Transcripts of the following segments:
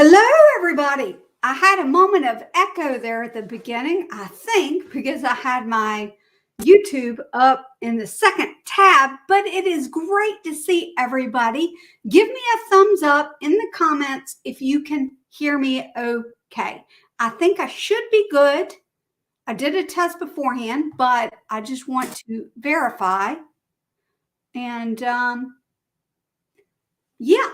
Hello, everybody. I had a moment of echo there at the beginning, I think, because I had my YouTube up in the second tab, but it is great to see everybody. Give me a thumbs up in the comments if you can hear me okay. I think I should be good. I did a test beforehand, but I just want to verify. And yeah.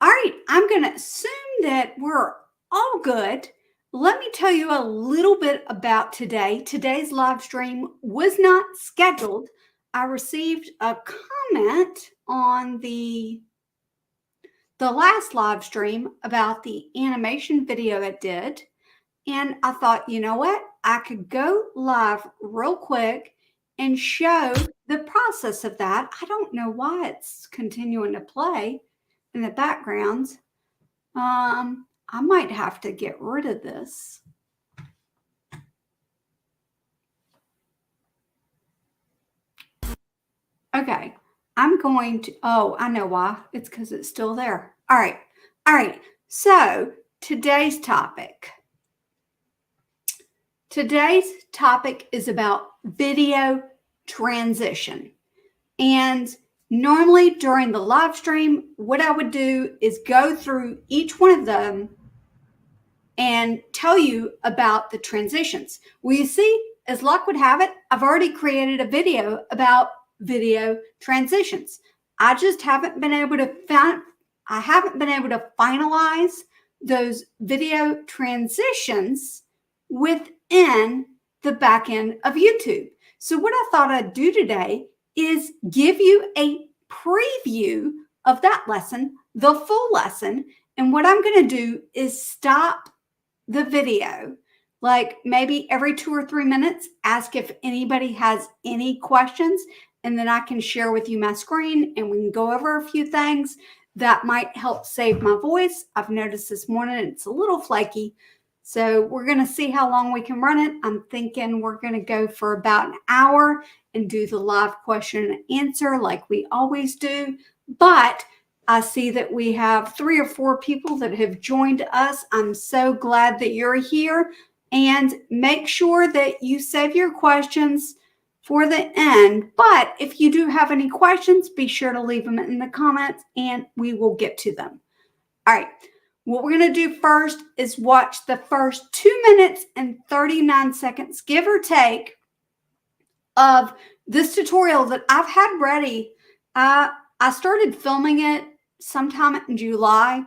All right, I'm going to assume that we're all good. Let me tell you a little bit about today. Today's live stream was not scheduled. I received a comment on the last live stream about the animation video I did. And I thought, you know what? I could go live real quick and show the process of that. I don't know why it's continuing to play in the background. I might have to get rid of this. Okay, I'm going to, oh, I know why. It's because it's still there. All right. So today's topic is about video transition. And normally during the live stream, what I would do is go through each one of them and tell you about the transitions. Well, you see, as luck would have it, I've already created a video about video transitions. I just haven't been able to finalize those video transitions within the back end of YouTube. So what I thought I'd do today is give you a preview of that lesson, the full lesson. And what I'm going to do is stop the video, like maybe every 2 or 3 minutes, ask if anybody has any questions, and then I can share with you my screen and we can go over a few things that might help save my voice. I've noticed this morning it's a little flaky. So we're going to see how long we can run it. I'm thinking we're going to go for about an hour and do the live question and answer like we always do. But I see that we have 3 or 4 people that have joined us. I'm so glad that you're here. And make sure that you save your questions for the end. But if you do have any questions, be sure to leave them in the comments and we will get to them. All right. What we're going to do first is watch the first 2 minutes and 39 seconds, give or take, of this tutorial that I've had ready. I started filming it sometime in July,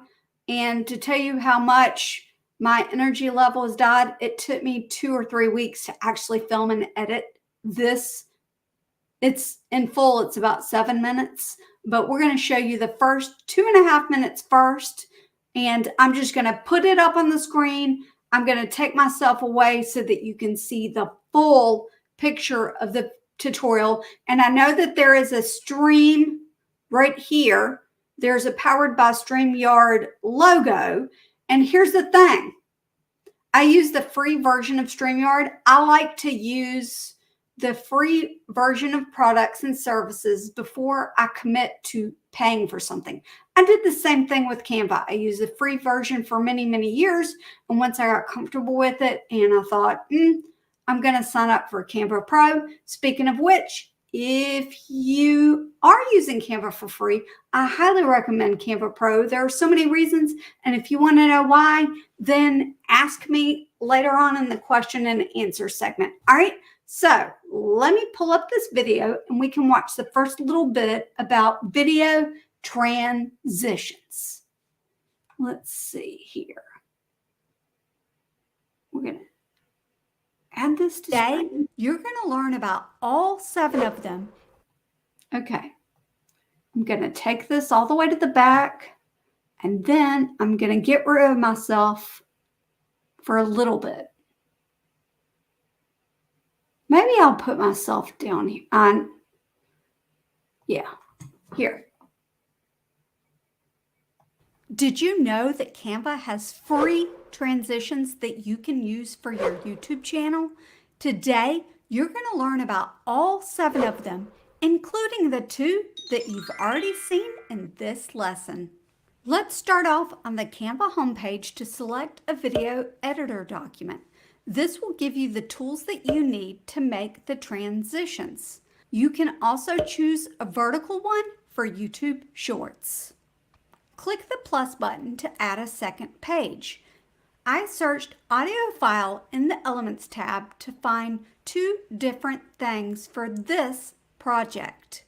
and to tell you how much my energy level has died, it took me 2 or 3 weeks to actually film and edit this. It's in full, it's about 7 minutes, but we're going to show you the first 2.5 minutes first. And I'm just going to put it up on the screen. I'm going to take myself away so that you can see the full picture of the tutorial. And I know that there is a stream right here. There's a Powered by StreamYard logo. And here's the thing. I use the free version of StreamYard. I like to use the free version of products and services before I commit to paying for something. I did the same thing with Canva. I used the free version for many, many years. And once I got comfortable with it and I thought, I'm going to sign up for Canva Pro. Speaking of which, if you are using Canva for free, I highly recommend Canva Pro. There are so many reasons. And if you want to know why, then ask me later on in the question and answer segment. All right. So let me pull up this video and we can watch the first little bit about video transitions. Let's see here. We're going to add this today. You're going to learn about all 7 of them. Okay. I'm going to take this all the way to the back, and then I'm going to get rid of myself for a little bit. Maybe I'll put myself down here here. Did you know that Canva has free transitions that you can use for your YouTube channel? Today, you're going to learn about all 7 of them, including the 2 that you've already seen in this lesson. Let's start off on the Canva homepage to select a video editor document. This will give you the tools that you need to make the transitions. You can also choose a vertical one for YouTube Shorts. Click the plus button to add a second page. I searched audio file in the Elements tab to find two different things for this project.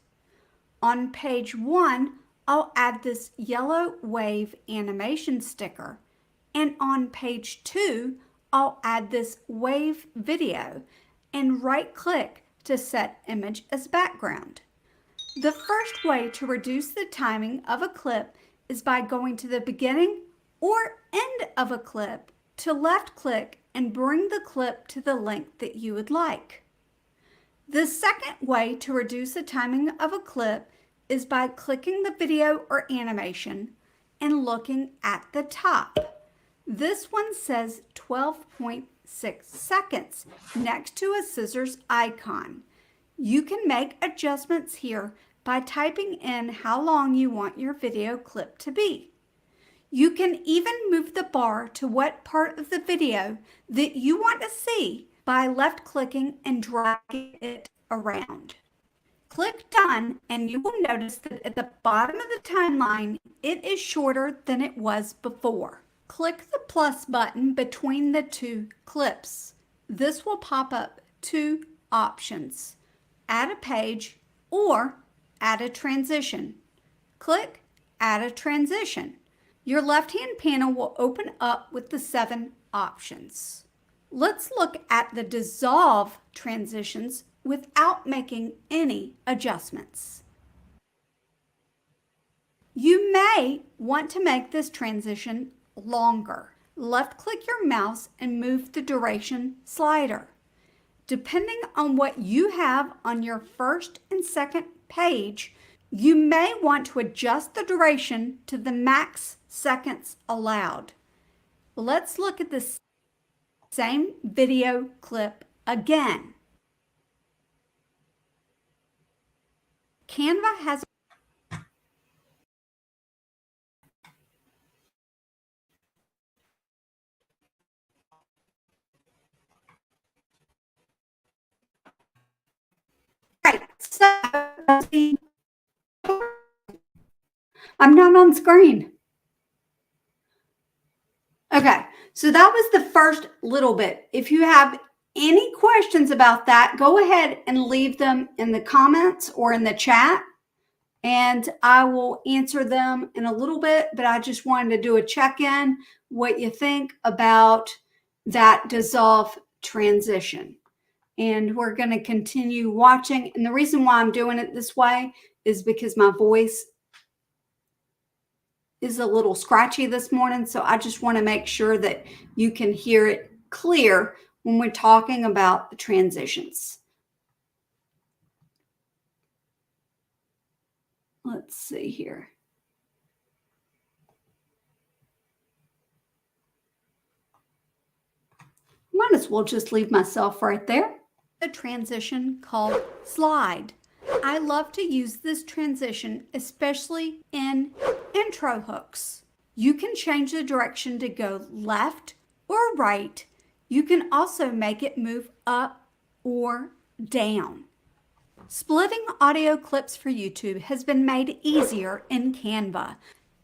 On page 1, I'll add this yellow wave animation sticker, and on page 2, I'll add this wave video and right-click to set image as background. The first way to reduce the timing of a clip is by going to the beginning or end of a clip to left-click and bring the clip to the length that you would like. The second way to reduce the timing of a clip is by clicking the video or animation and looking at the top. This one says 12.6 seconds next to a scissors icon. You can make adjustments here by typing in how long you want your video clip to be. You can even move the bar to what part of the video that you want to see by left-clicking and dragging it around. Click Done, and you will notice that at the bottom of the timeline, it is shorter than it was before. Click the plus button between the two clips. This will pop up two options: add a page or add a transition. Click Add a Transition. Your left-hand panel will open up with the 7 options. Let's look at the dissolve transitions without making any adjustments. You may want to make this transition longer. Left-click your mouse and move the duration slider. Depending on what you have on your first and second page, you may want to adjust the duration to the max seconds allowed. Let's look at the same video clip again. Canva has so I'm not on screen. Okay, so that was the first little bit. If you have any questions about that, go ahead and leave them in the comments or in the chat, and I will answer them in a little bit, but I just wanted to do a check-in, what you think about that dissolve transition. And we're going to continue watching. And the reason why I'm doing it this way is because my voice is a little scratchy this morning. So I just want to make sure that you can hear it clear when we're talking about the transitions. Let's see here. Might as well just leave myself right there. A transition called slide. I love to use this transition, especially in intro hooks. You can change the direction to go left or right. You can also make it move up or down. Splitting audio clips for YouTube has been made easier in Canva.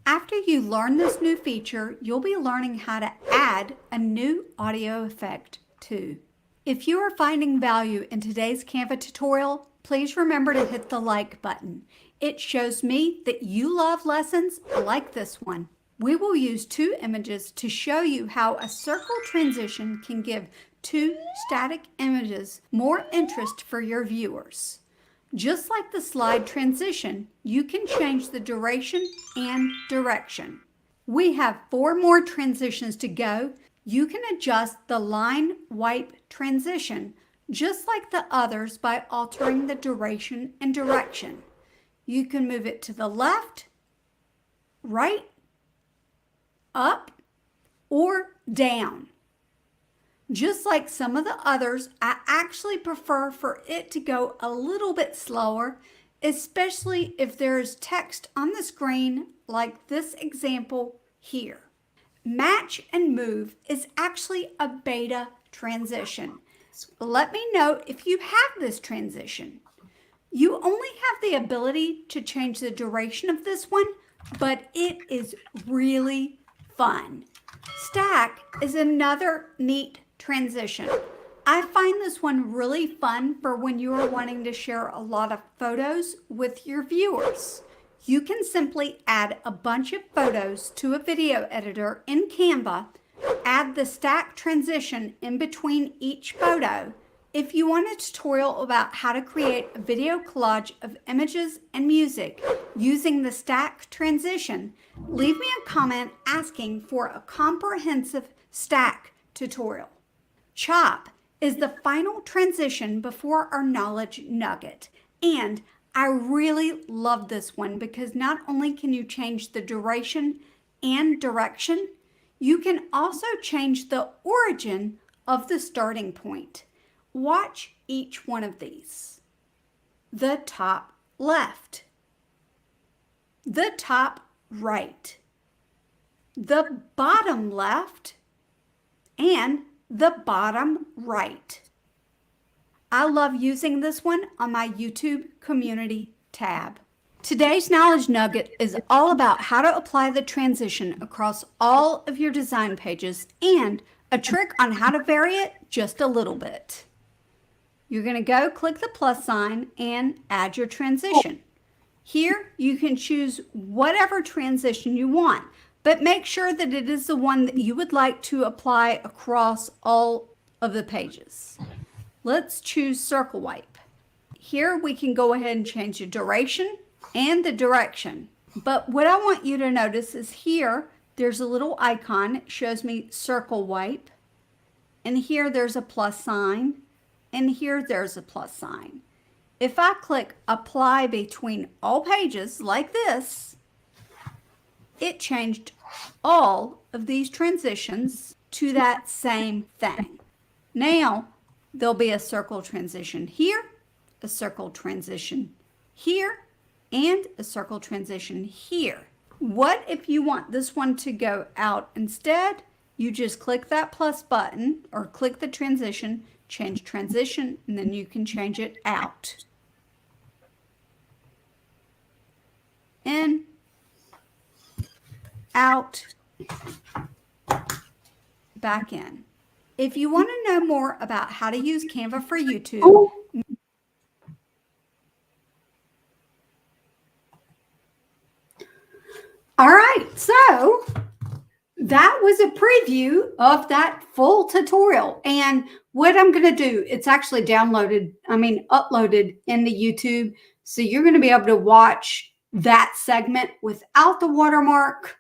After you learn this new feature, you'll be learning how to add a new audio effect too. If you are finding value in today's Canva tutorial, please remember to hit the like button. It shows me that you love lessons like this one. We will use 2 images to show you how a circle transition can give 2 static images more interest for your viewers. Just like the slide transition, you can change the duration and direction. We have 4 more transitions to go. You can adjust the line wipe transition just like the others by altering the duration and direction. You can move it to the left, right, up, or down. Just like some of the others, I actually prefer for it to go a little bit slower especially if there's text on the screen like this example here. Match and move is actually a beta transition. Let me know if you have this transition. You only have the ability to change the duration of this one, but it is really fun. Stack is another neat transition. I find this one really fun for when you are wanting to share a lot of photos with your viewers. You can simply add a bunch of photos to a video editor in Canva, add the stack transition in between each photo. If you want a tutorial about how to create a video collage of images and music using the stack transition, leave me a comment asking for a comprehensive stack tutorial. Chop is the final transition before our knowledge nugget, and I really love this one because not only can you change the duration and direction, you can also change the origin of the starting point. Watch each one of these. The top left, the top right, the bottom left, and the bottom right. I love using this one on my YouTube community tab. Today's knowledge nugget is all about how to apply the transition across all of your design pages and a trick on how to vary it just a little bit. You're going to go click the plus sign and add your transition. Here you can choose whatever transition you want, but make sure that it is the one that you would like to apply across all of the pages. Let's choose circle wipe. Here we can go ahead and change the duration and the direction. But what I want you to notice is here there's a little icon. It shows me circle wipe. And here there's a plus sign. And here there's a plus sign. If I click apply between all pages like this, it changed all of these transitions to that same thing. Now, there'll be a circle transition here, a circle transition here, and a circle transition here. What if you want this one to go out instead? You just click that plus button or click the transition, change transition, and then you can change it out. In, out, back in. If you want to know more about how to use Canva for YouTube, all right, so that was a preview of that full tutorial. And what I'm going to do, it's actually uploaded into YouTube. So you're going to be able to watch that segment without the watermark,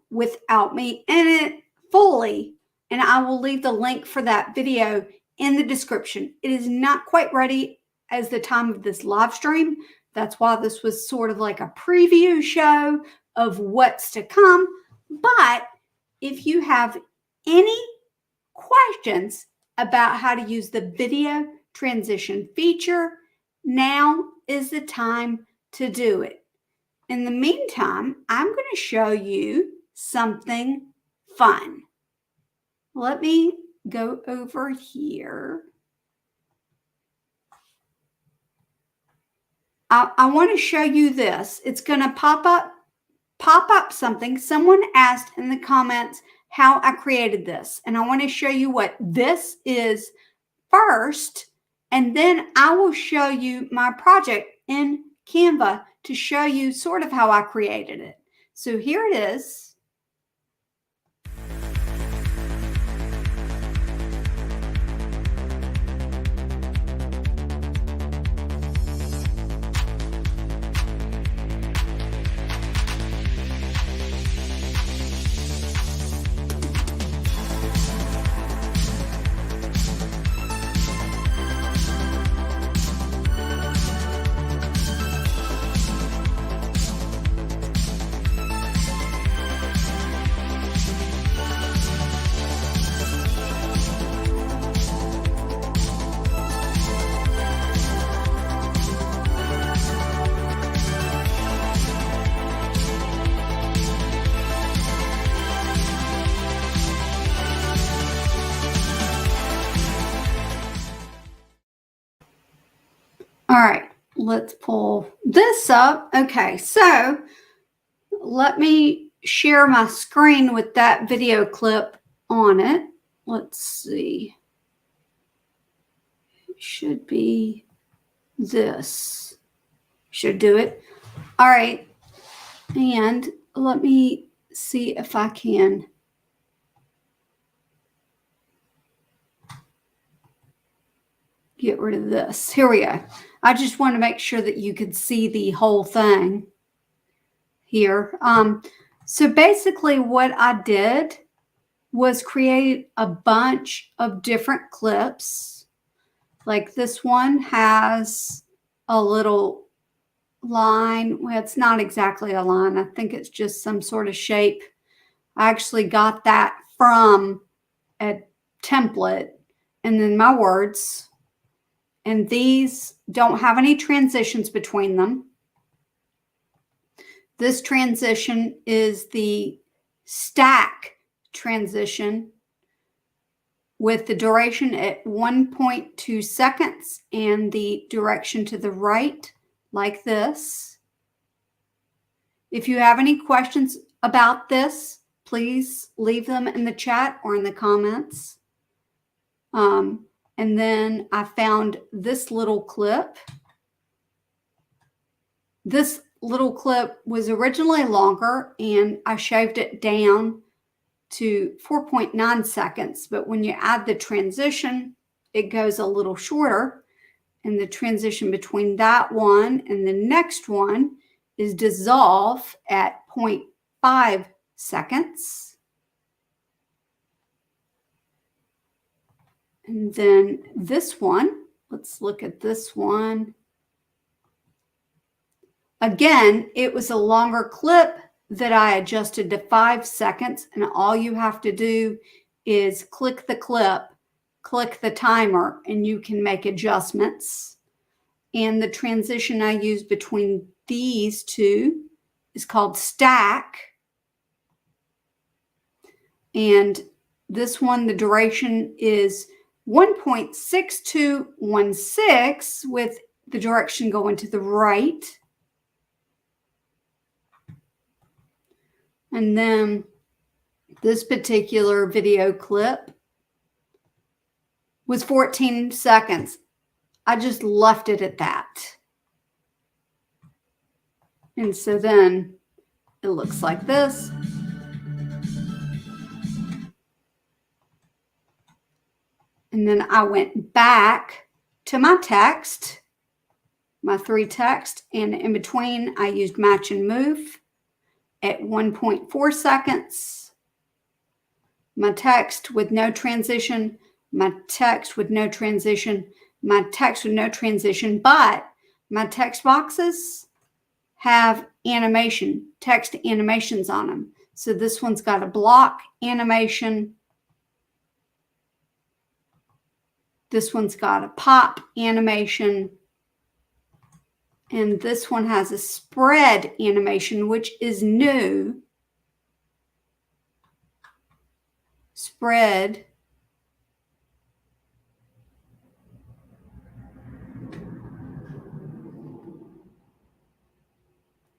without me in it fully. And I will leave the link for that video in the description. It is not quite ready as the time of this live stream. That's why this was sort of like a preview show of what's to come. But if you have any questions about how to use the video transition feature, now is the time to do it. In the meantime, I'm going to show you something fun. Let me go over here. I want to show you this. It's going to pop up something. Someone asked in the comments how I created this. And I want to show you what this is first. And then I will show you my project in Canva to show you sort of how I created it. So here it is. All right, let's pull this up. Okay, so let me share my screen with that video clip on it. Let's see. It should be this. Should do it. All right. And let me see if I can get rid of this. Here we go. I just want to make sure that you could see the whole thing here. So basically what I did was create a bunch of different clips. Like this one has a little line. Well, it's not exactly a line. I think it's just some sort of shape. I actually got that from a template, and then my words. And these don't have any transitions between them. This transition is the stack transition with the duration at 1.2 seconds and the direction to the right, like this. If you have any questions about this, please leave them in the chat or in the comments. And then I found this little clip. This little clip was originally longer, and I shaved it down to 4.9 seconds. But when you add the transition, it goes a little shorter. And the transition between that one and the next one is dissolve at 0.5 seconds. And then this one, let's look at this one. Again, it was a longer clip that I adjusted to 5 seconds, and all you have to do is click the clip, click the timer, and you can make adjustments. And the transition I use between these two is called stack. And this one, the duration is 1.6216 with the direction going to the right. And then this particular video clip was 14 seconds. I just left it at that. And so then it looks like this. And then I went back to my text, my 3 text, and in between I used match and move at 1.4 seconds. My text with no transition, my text with no transition, my text with no transition, but my text boxes have animation, text animations on them. So this one's got a block animation. This one's got a pop animation. And this one has a spread animation, which is new. Spread.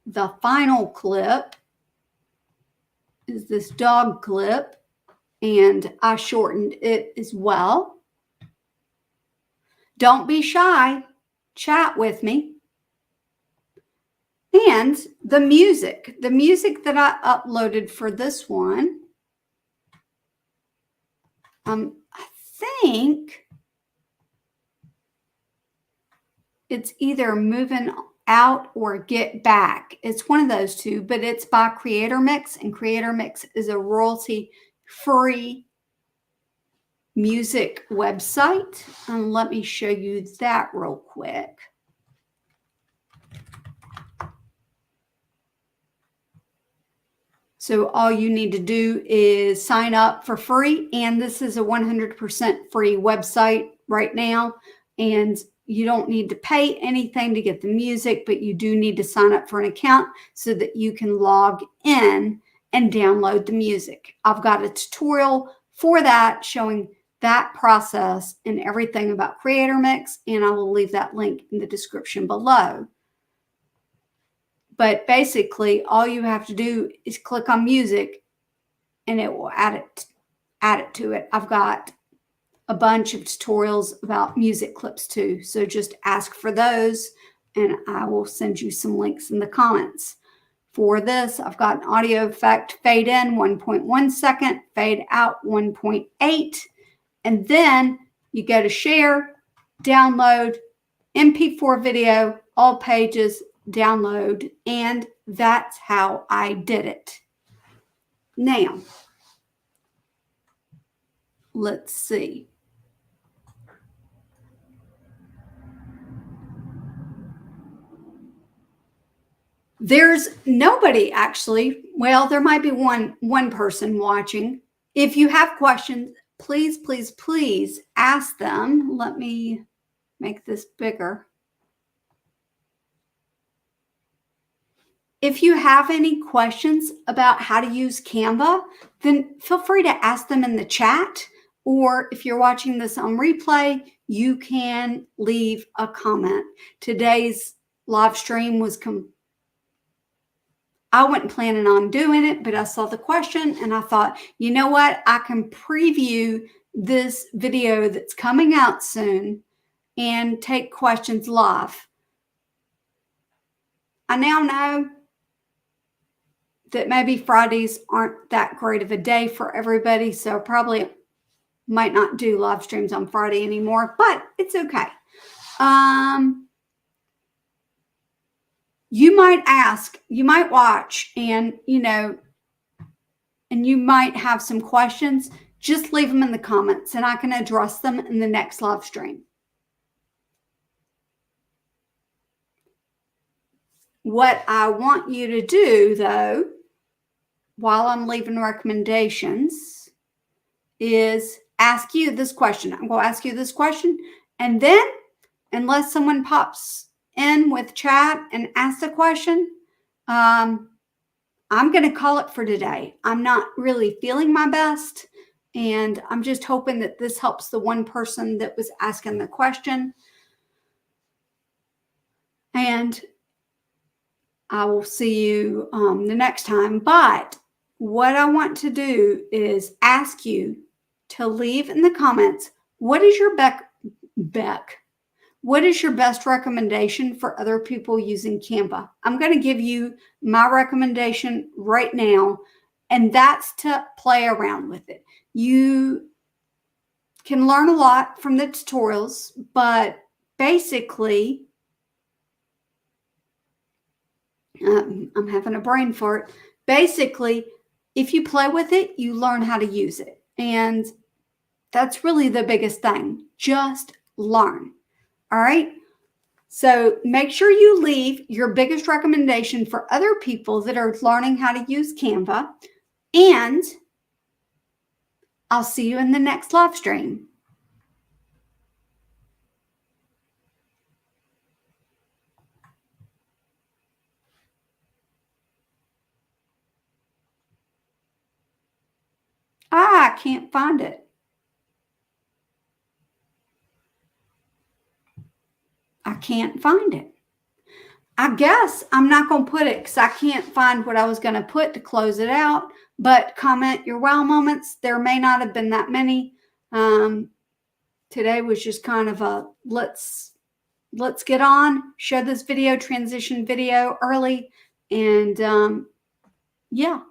The final clip is this dog clip, and I shortened it as well. Don't be shy. Chat with me. And the music that I uploaded for this one, I think it's either Moving Out or Get Back. It's one of those two, but it's by Creator Mix, and Creator Mix is a royalty-free music website. And let me show you that real quick. So all you need to do is sign up for free. And this is a 100% free website right now. And you don't need to pay anything to get the music, but you do need to sign up for an account so that you can log in and download the music. I've got a tutorial for that showing that process and everything about Creator Mix, and I will leave that link in the description below. But basically, all you have to do is click on music and it will add it to it. I've got a bunch of tutorials about music clips too. So just ask for those and I will send you some links in the comments. For this, I've got an audio effect, fade in 1.1 second, fade out 1.8. And then you go to share, download, MP4 video, all pages, download, and that's how I did it. Now, let's see. There's nobody actually. Well, there might be one person watching. If you have questions, please, please, please ask them. Let me make this bigger. If you have any questions about how to use Canva, then feel free to ask them in the chat. Or if you're watching this on replay, you can leave a comment. Today's live stream was I wasn't planning on doing it, but I saw the question and I thought, you know what? I can preview this video that's coming out soon and take questions live. I now know that maybe Fridays aren't that great of a day for everybody, so probably might not do live streams on Friday anymore, but it's okay. You might ask, you might watch, and and you might have some questions. Just leave them in the comments and I can address them in the next live stream. What I want you to do, though, while I'm leaving recommendations, is ask you this question. I'm going to ask you this question, and then, unless someone pops in with chat and asks a question, I'm going to call it for today. I'm not really feeling my best, and I'm just hoping that this helps the one person that was asking the question. And I will see you the next time. But what I want to do is ask you to leave in the comments, what is your what is your best recommendation for other people using Canva? I'm going to give you my recommendation right now, and that's to play around with it. You can learn a lot from the tutorials, but basically, I'm having a brain fart. Basically, if you play with it, you learn how to use it. And that's really the biggest thing. Just learn. All right. So make sure you leave your biggest recommendation for other people that are learning how to use Canva. And I'll see you in the next live stream. I can't find it. I can't find it. I guess I'm not going to put it because I can't find what I was going to put to close it out. But comment your wow moments. There may not have been that many. Today was just kind of a let's get on, show this video transition video early. And yeah,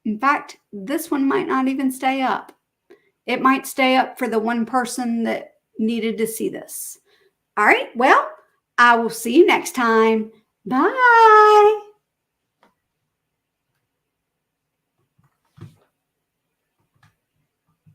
in fact, this one might not even stay up. It might stay up for the one person that needed to see this. All right, well, I will see you next time. Bye.